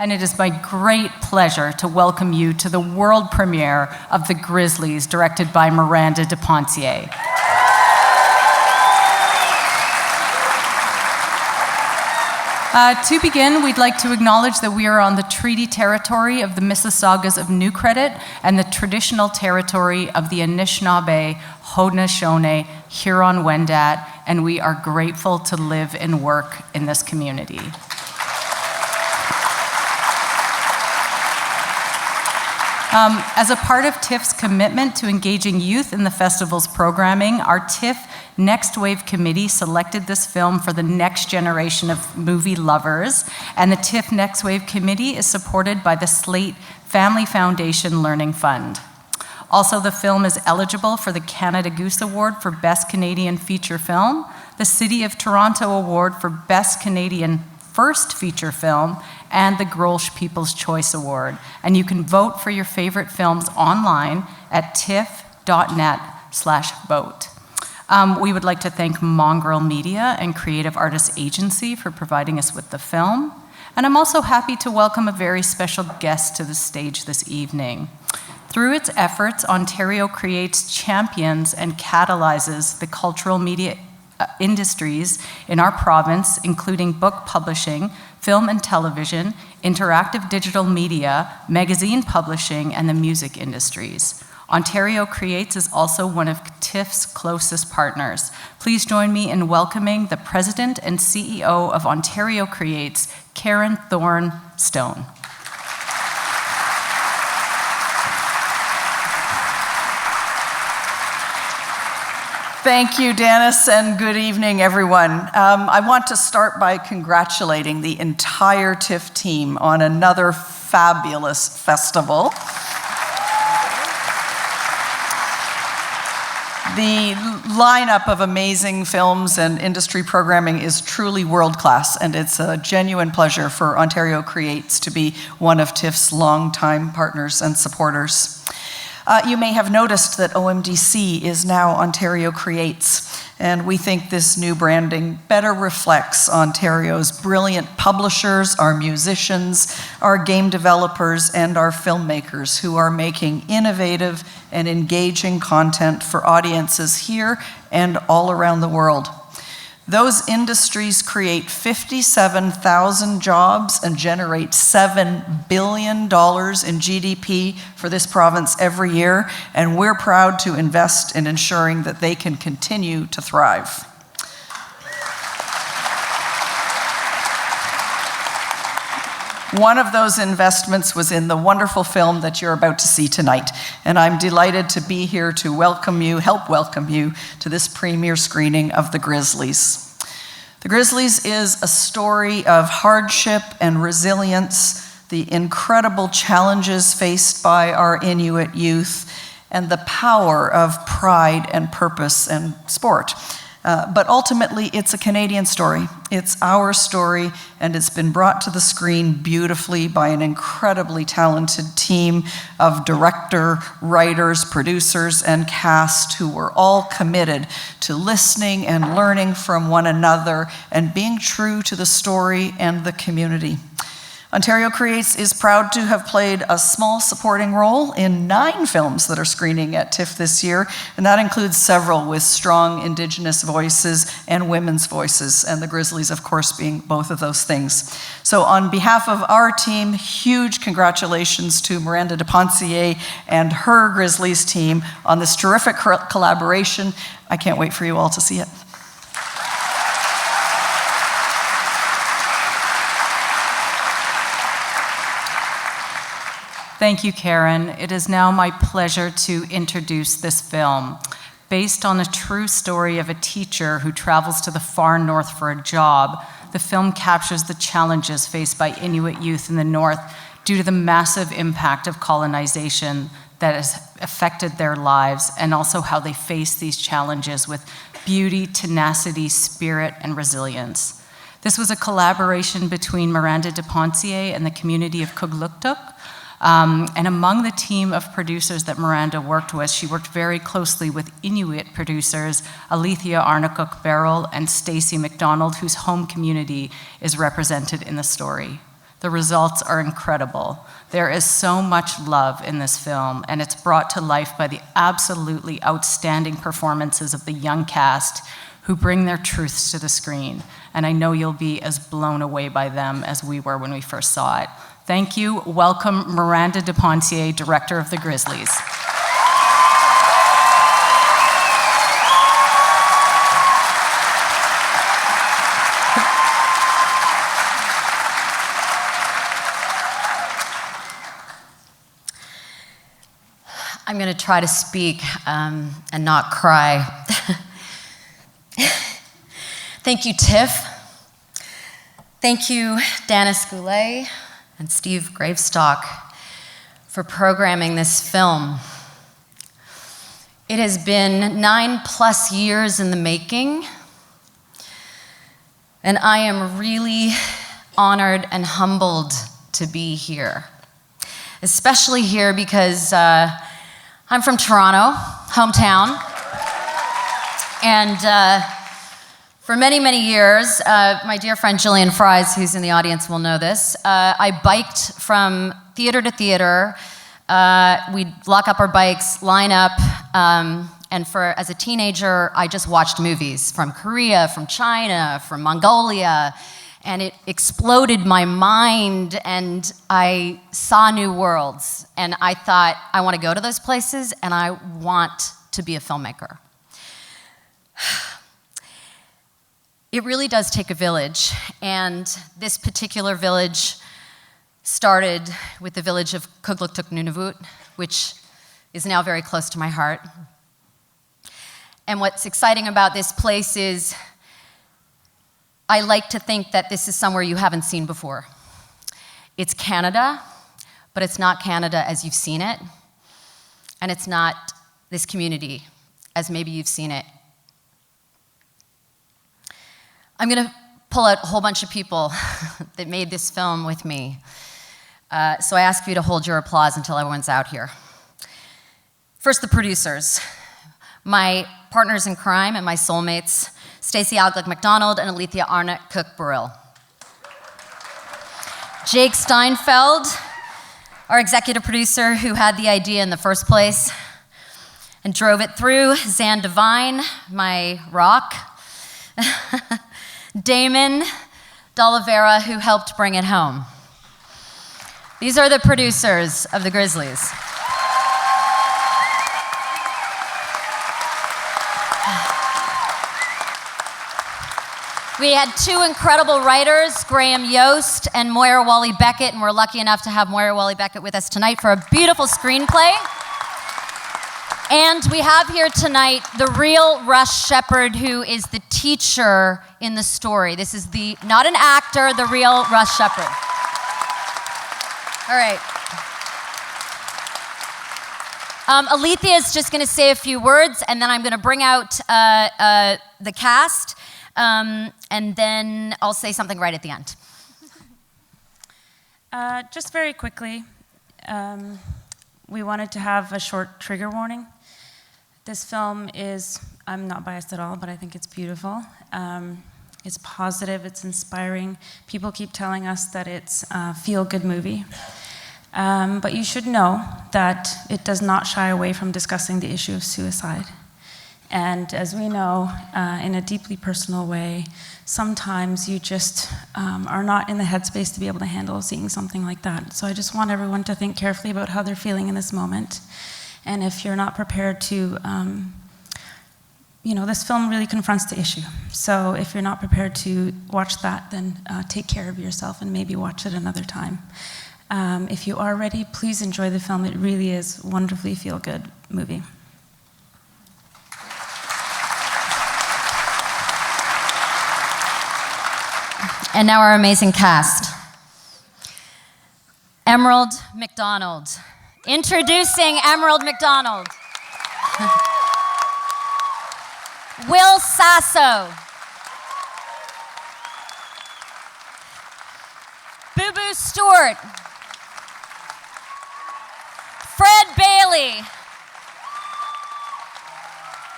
and it is my great pleasure to welcome you to the world premiere of The Grizzlies, directed by Miranda de Pontier. To begin, we'd like to acknowledge that we are on the treaty territory of the Mississaugas of New Credit and the traditional territory of the Anishinaabe, Haudenosaunee, Huron-Wendat, and we are grateful to live and work in this community. As a part of TIFF's commitment to engaging youth in the festival's programming, our TIFF Next Wave Committee selected this film for the next generation of movie lovers, and the TIFF Next Wave Committee is supported by the Slate Family Foundation Learning Fund. Also, the film is eligible for the Canada Goose Award for Best Canadian Feature Film, the City of Toronto Award for Best Canadian First Feature Film, and the Grolsch People's Choice Award. And you can vote for your favorite films online at tiff.net/vote. We would like to thank Mongrel Media and Creative Artists Agency for providing us with the film. And I'm also happy to welcome a very special guest to the stage this evening. Through its efforts, Ontario Creates champions and catalyzes the cultural media industries in our province, including book publishing, film and television, interactive digital media, magazine publishing, and the music industries. Ontario Creates is also one of TIFF's closest partners. Please join me in welcoming the President and CEO of Ontario Creates, Karen Thorne-Stone. Thank you, Dennis, and good evening, everyone. I want to start by congratulating the entire TIFF team on another fabulous festival. The lineup of amazing films and industry programming is truly world-class, and it's a genuine pleasure for Ontario Creates to be one of TIFF's longtime partners and supporters. You may have noticed that OMDC is now Ontario Creates, and we think this new branding better reflects Ontario's brilliant publishers, our musicians, our game developers, and our filmmakers who are making innovative and engaging content for audiences here and all around the world. Those industries create 57,000 jobs and generate $7 billion in GDP for this province every year, and we're proud to invest in ensuring that they can continue to thrive. One of those investments was in the wonderful film that you're about to see tonight, and I'm delighted to be here to help welcome you to this premiere screening of The Grizzlies. The Grizzlies is a story of hardship and resilience, the incredible challenges faced by our Inuit youth, and the power of pride and purpose and sport. But ultimately, it's a Canadian story. It's our story, and it's been brought to the screen beautifully by an incredibly talented team of director, writers, producers, and cast who were all committed to listening and learning from one another and being true to the story and the community. Ontario Creates is proud to have played a small supporting role in 9 films that are screening at TIFF this year, and that includes several with strong Indigenous voices and women's voices, and the Grizzlies, of course, being both of those things. So on behalf of our team, huge congratulations to Miranda de Pontier and her Grizzlies team on this terrific collaboration. I can't wait for you all to see it. Thank you, Karen. It is now my pleasure to introduce this film. Based on a true story of a teacher who travels to the far north for a job, the film captures the challenges faced by Inuit youth in the north due to the massive impact of colonization that has affected their lives, and also how they face these challenges with beauty, tenacity, spirit, and resilience. This was a collaboration between Miranda de Pontier and the community of Kugluktuk. And among the team of producers that Miranda worked with, she worked very closely with Inuit producers Alethea Arnacook-Barrell and Stacey McDonald, whose home community is represented in the story. The results are incredible. There is so much love in this film, and it's brought to life by the absolutely outstanding performances of the young cast who bring their truths to the screen. And I know you'll be as blown away by them as we were when we first saw it. Thank you. Welcome Miranda Depontier, director of the Grizzlies. I'm going to try to speak and not cry. Thank you, TIFF. Thank you, Dennis Goulet and Steve Gravestock, for programming this film. It has been 9+ years in the making, and I am really honored and humbled to be here. Especially here because I'm from Toronto, hometown, and for many, many years, my dear friend Jillian Fries, who's in the audience, will know this, I biked from theater to theater. We'd lock up our bikes, line up, and as a teenager, I just watched movies from Korea, from China, from Mongolia, and it exploded my mind, and I saw new worlds, and I thought, I want to go to those places, and I want to be a filmmaker. It really does take a village, and this particular village started with the village of Kugluktuk Nunavut, which is now very close to my heart. And what's exciting about this place is I like to think that this is somewhere you haven't seen before. It's Canada, but it's not Canada as you've seen it, and it's not this community as maybe you've seen it. I'm going to pull out a whole bunch of people that made this film with me. So I ask you to hold your applause until everyone's out here. First, the producers. My partners in crime and my soulmates, Stacey Alglick McDonald and Alethea Arnott Cook-Burrill. Jake Steinfeld, our executive producer who had the idea in the first place and drove it through. Zan Devine, my rock. Damon D'Oliveira, who helped bring it home. These are the producers of the Grizzlies. We had two incredible writers, Graham Yost and Moira Wally-Beckett, and we're lucky enough to have Moira Wally-Beckett with us tonight for a beautiful screenplay. And we have here tonight the real Russ Shepard, who is the teacher in the story. This is not an actor, the real Russ Shepard. All right. Alethea is just going to say a few words, and then I'm going to bring out the cast, and then I'll say something right at the end. Just very quickly, we wanted to have a short trigger warning. This film is, I'm not biased at all, but I think it's beautiful. It's positive, it's inspiring. People keep telling us that it's a feel-good movie. But you should know that it does not shy away from discussing the issue of suicide. And as we know, in a deeply personal way, sometimes you just are not in the headspace to be able to handle seeing something like that. So I just want everyone to think carefully about how they're feeling in this moment. And if you're not prepared to, this film really confronts the issue. So if you're not prepared to watch that, then take care of yourself and maybe watch it another time. If you are ready, please enjoy the film. It really is a wonderfully feel-good movie. And now our amazing cast. Emerald McDonald. Introducing Emerald McDonald. Will Sasso. Boo Boo Stewart. Fred Bailey.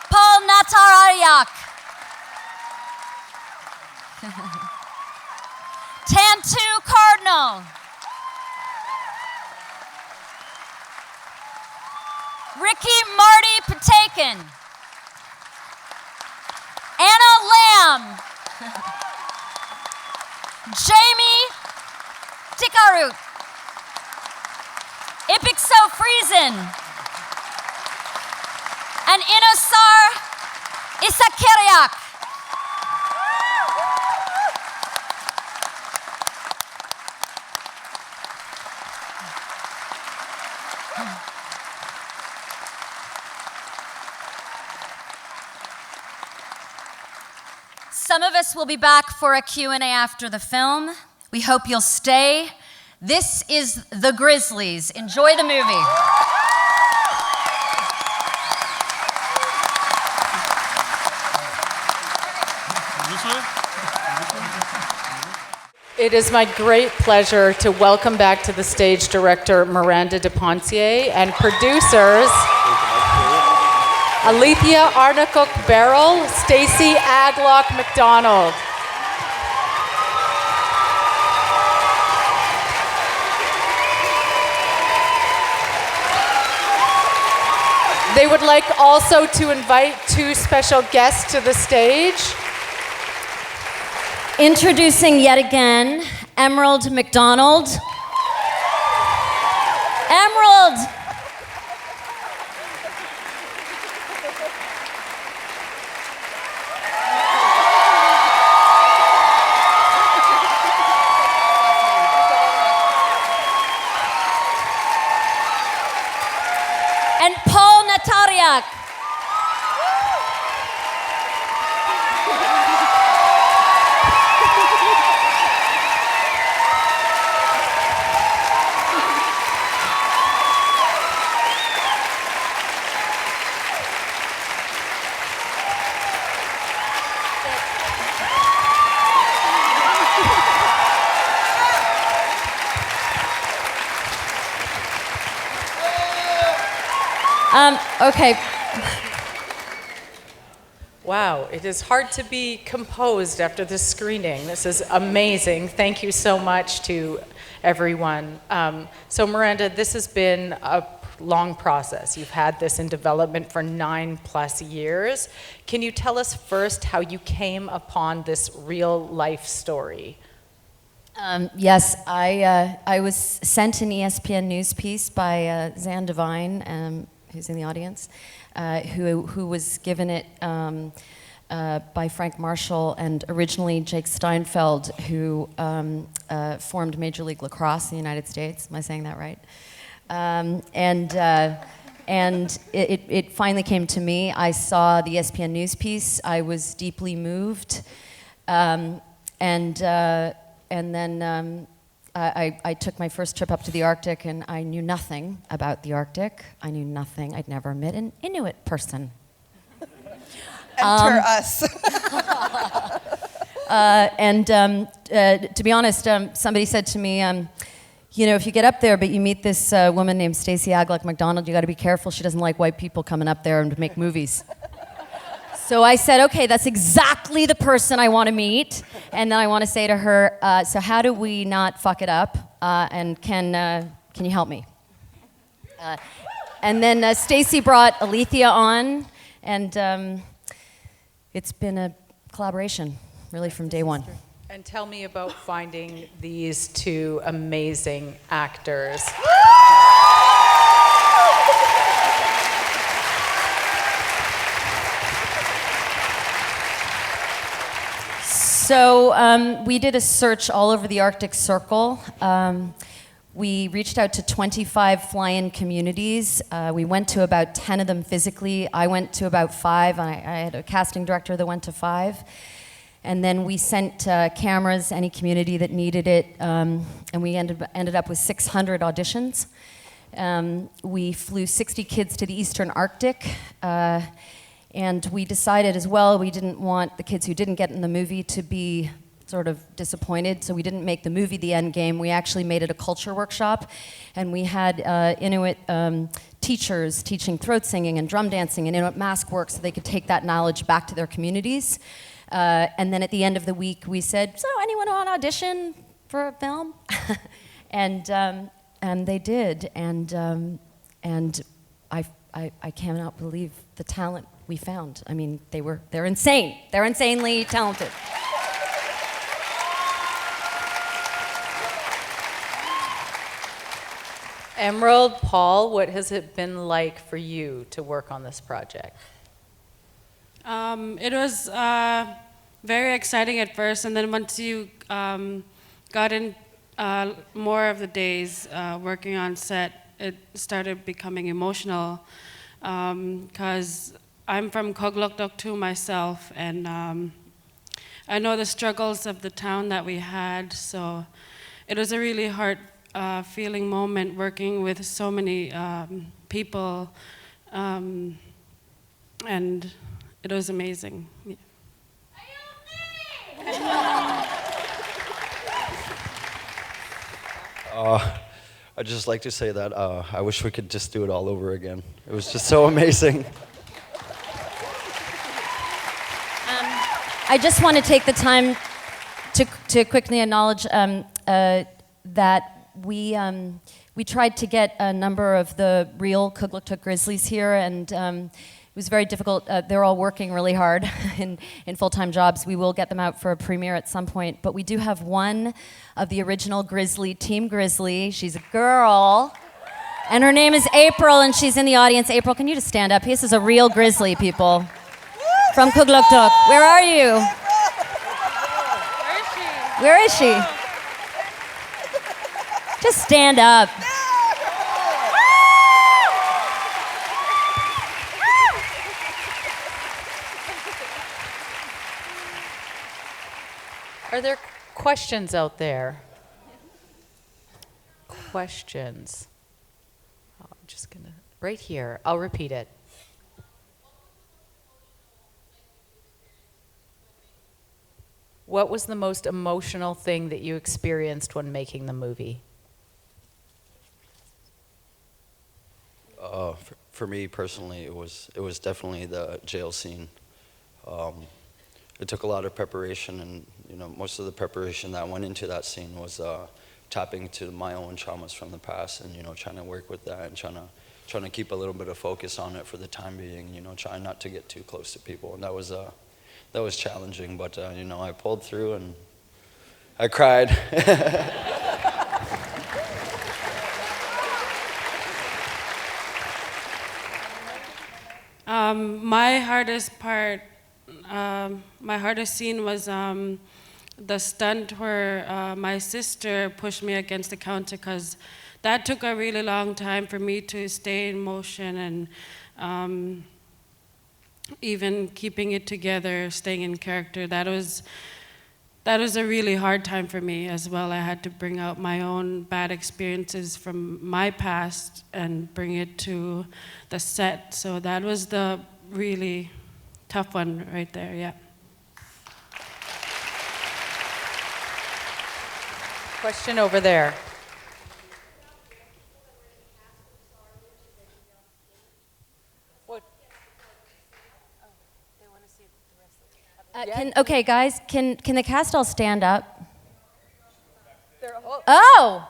Paul Natarayak. Tantu Cardinal. Ricky Marty Patakin. Anna Lamb. Jamie Tikarut. Ipixo Friesen. And Inosar Isakiriak. Some of us will be back for a Q&A after the film. We hope you'll stay. This is The Grizzlies. Enjoy the movie. It is my great pleasure to welcome back to the stage director Miranda DePontier and producers Alethea Arnacook-Barrell, Stacey Aglock McDonald. They would like also to invite two special guests to the stage. Introducing yet again, Emerald McDonald. Emerald! And Paul Natariak. Okay. Wow, it is hard to be composed after this screening. This is amazing. Thank you so much to everyone. So Miranda, this has been a long process. You've had this in development for 9+ years. Can you tell us first how you came upon this real life story? Yes, I was sent an ESPN news piece by Zan Devine, who's in the audience, who was given it by Frank Marshall and originally Jake Steinfeld, who formed Major League Lacrosse in the United States. Am I saying that right? And it finally came to me. I saw the ESPN news piece. I was deeply moved, and then I took my first trip up to the Arctic, and I knew nothing about the Arctic. I knew nothing. I'd never met an Inuit person. Enter us. To be honest, somebody said to me, you know, if you get up there but you meet this woman named Stacey Aglock McDonald, you got to be careful. She doesn't like white people coming up there and make movies. So I said, okay, that's exactly the person I want to meet. And then I want to say to her, so how do we not fuck it up? And can you help me? And then Stacey brought Alethea on, and it's been a collaboration, really, from day one. And tell me about finding these two amazing actors. So we did a search all over the Arctic Circle. We reached out to 25 fly-in communities. We went to about 10 of them physically. I went to about 5. I had a casting director that went to 5. And then we sent cameras, any community that needed it, and we ended up with 600 auditions. We flew 60 kids to the Eastern Arctic. And we decided as well, we didn't want the kids who didn't get in the movie to be sort of disappointed, so we didn't make the movie the end game. We actually made it a culture workshop, and we had Inuit teachers teaching throat singing and drum dancing and Inuit mask work so they could take that knowledge back to their communities. And then at the end of the week, we said, so anyone want to audition for a film? and they did, and I cannot believe the talent we found. I mean, they're insane. They're insanely talented. Emerald, Paul, what has it been like for you to work on this project? It was very exciting at first, and then once you got in more of the days working on set, it started becoming emotional, because I'm from Kugluktuk too myself, and I know the struggles of the town that we had, so it was a really hard feeling moment working with so many people, and it was amazing. Yeah. I'd just like to say that I wish we could just do it all over again. It was just so amazing. I just want to take the time to quickly acknowledge that we tried to get a number of the real Kugluktuk Grizzlies here, and it was very difficult. They're all working really hard in full-time jobs. We will get them out for a premiere at some point, but we do have one of the original Grizzly, Team Grizzly. She's a girl, and her name is April, and she's in the audience. April, can you just stand up? This is a real Grizzly, people, from Kugluktuk. Where are you? Where is she? Just stand up. Are there questions out there? Questions? Oh, I'm just gonna, right here, I'll repeat it. What was the most emotional thing that you experienced when making the movie? For me personally, it was definitely the jail scene. It took a lot of preparation, and most of the preparation that went into that scene was tapping to my own traumas from the past, and trying to work with that, and trying to keep a little bit of focus on it for the time being. Trying not to get too close to people, and that was challenging. But I pulled through, and I cried. My hardest part, my hardest scene was the stunt where my sister pushed me against the counter, because that took a really long time for me to stay in motion, and even keeping it together, staying in character. That was a really hard time for me as well. I had to bring out my own bad experiences from my past and bring it to the set. So that was the really tough one right there, yeah. Question over there. Okay, guys, can the cast all stand up? Oh!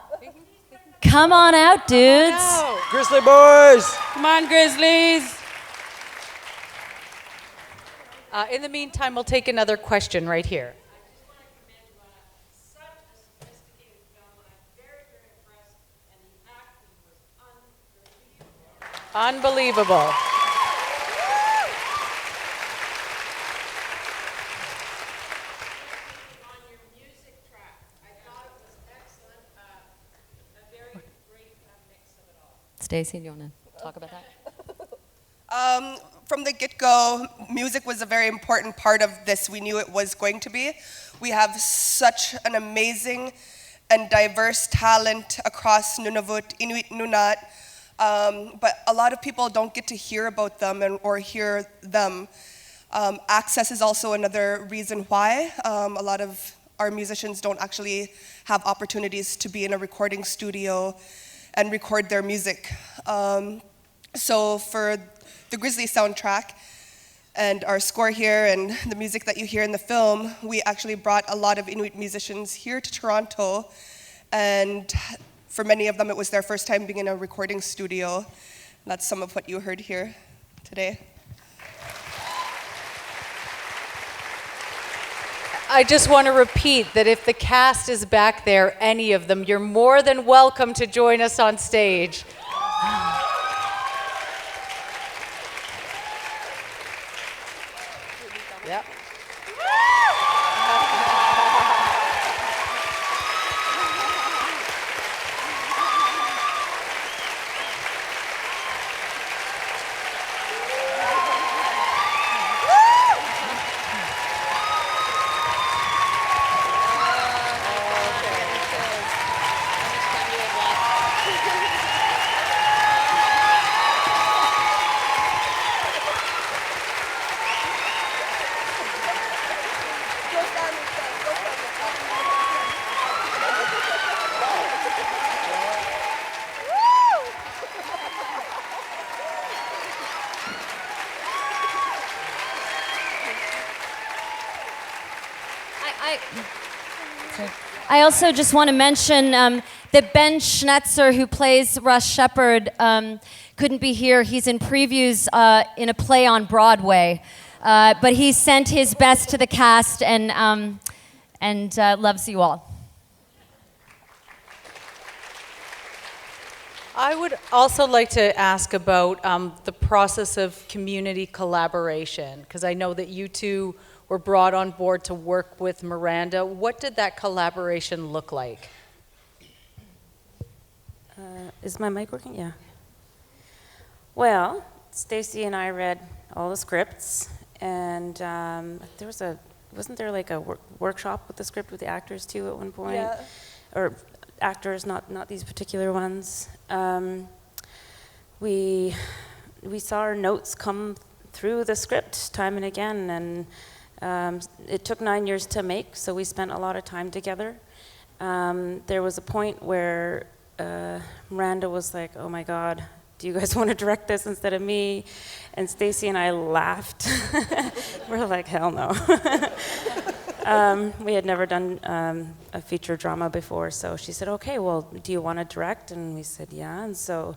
Come on out, dudes. Grizzly boys! Come on, Grizzlies! In the meantime, we'll take another question right here. Unbelievable. Stacey, do you want to talk about that? From the get-go, music was a very important part of this. We knew it was going to be. We have such an amazing and diverse talent across Nunavut, Inuit, Nunat, but a lot of people don't get to hear about them or hear them. Access is also another reason why. A lot of our musicians don't actually have opportunities to be in a recording studio and record their music. So for the Grizzly soundtrack and our score here and the music that you hear in the film, we actually brought a lot of Inuit musicians here to Toronto, and for many of them it was their first time being in a recording studio. That's some of what you heard here today. I just want to repeat that if the cast is back there, any of them, you're more than welcome to join us on stage. Yep. I also just want to mention that Ben Schnetzer, who plays Russ Shepard, couldn't be here. He's in previews in a play on Broadway, but he sent his best to the cast and loves you all. I would also like to ask about the process of community collaboration, because I know that you two were brought on board to work with Miranda. What did that collaboration look like? Is my mic working? Yeah. Well, Stacy and I read all the scripts, and wasn't there like a workshop with the script with the actors too at one point? Yeah. Or actors, not these particular ones. We saw our notes come through the script time and again, and it took 9 years to make, so we spent a lot of time together. There was a point where Miranda was like, "Oh my God, do you guys want to direct this instead of me?" And Stacy and I laughed. We're like, "Hell no." We had never done a feature drama before, so she said, "Okay, well, do you want to direct?" And we said, "Yeah." And so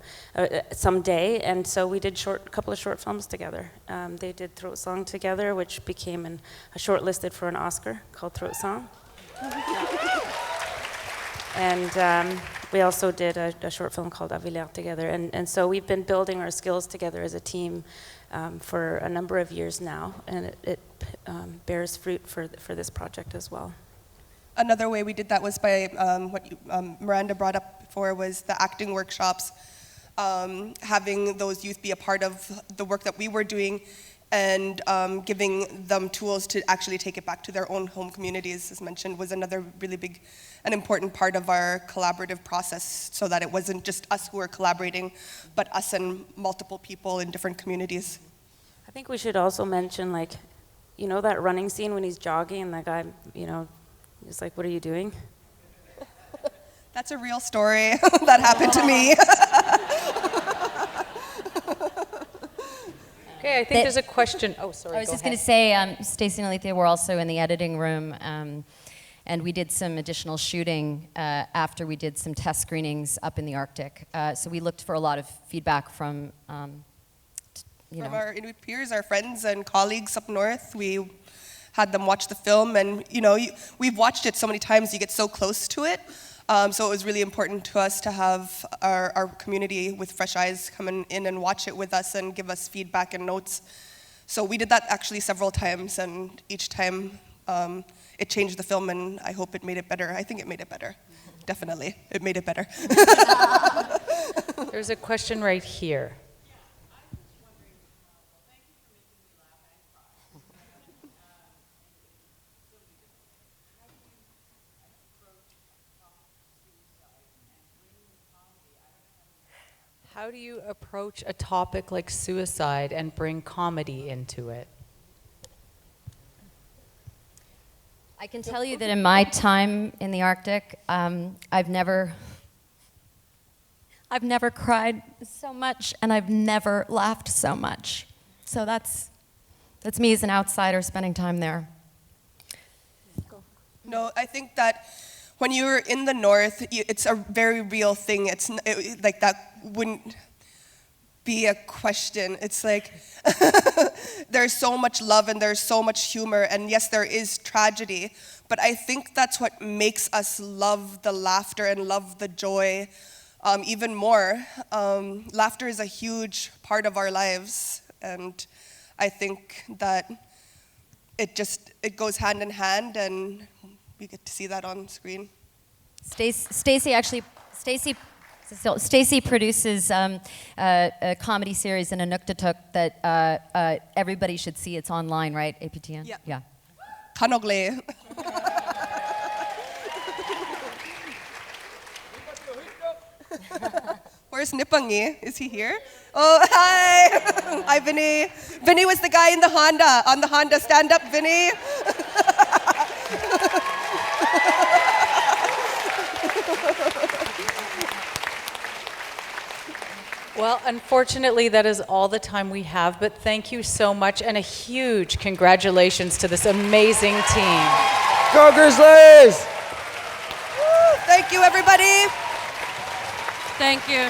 someday, and so we did a couple of short films together. They did Throat Song together, which became a shortlisted for an Oscar called Throat Song. And we also did a short film called Avillard together. And so we've been building our skills together as a team for a number of years now, and it bears fruit for this project as well. Another way we did that was by what Miranda brought up before was the acting workshops, having those youth be a part of the work that we were doing and giving them tools to actually take it back to their own home communities, as mentioned, was another really big and important part of our collaborative process, so that it wasn't just us who were collaborating, but us and multiple people in different communities. I think we should also mention, like, you know that running scene when he's jogging and the guy, is like, "What are you doing?" That's a real story that happened to me. Okay, I think there's a question. Oh, sorry. I was just going to say, Stacey and Alethea were also in the editing room, and we did some additional shooting after we did some test screenings up in the Arctic. So we looked for a lot of feedback from, From our Inuit peers, our friends and colleagues up north. We had them watch the film, and we've watched it so many times, you get so close to it. So it was really important to us to have our community with fresh eyes come in and watch it with us and give us feedback and notes. So we did that actually several times, and each time it changed the film, and I hope it made it better. I think it made it better. Definitely, it made it better. There's a question right here. How do you approach a topic like suicide and bring comedy into it? I can tell you that in my time in the Arctic, I've never cried so much, and I've never laughed so much. So that's me as an outsider spending time there. No, I think that when you're in the north, it's a very real thing. Like that wouldn't be a question. It's like there's so much love and there's so much humor, and yes, there is tragedy, but I think that's what makes us love the laughter and love the joy even more. Laughter is a huge part of our lives, and I think that it goes hand in hand, and we get to see that on screen. Stacey produces a comedy series in Inuktitut that everybody should see. It's online, right? APTN? Yeah. Kanogle. Where's Nipangi? Is he here? Oh, hi. Hi, Vinny. Vinny was the guy in the Honda. On the Honda, stand up, Vinny. Well, unfortunately, that is all the time we have, but thank you so much, and a huge congratulations to this amazing team. Go Grizzlies! Thank you, everybody. Thank you.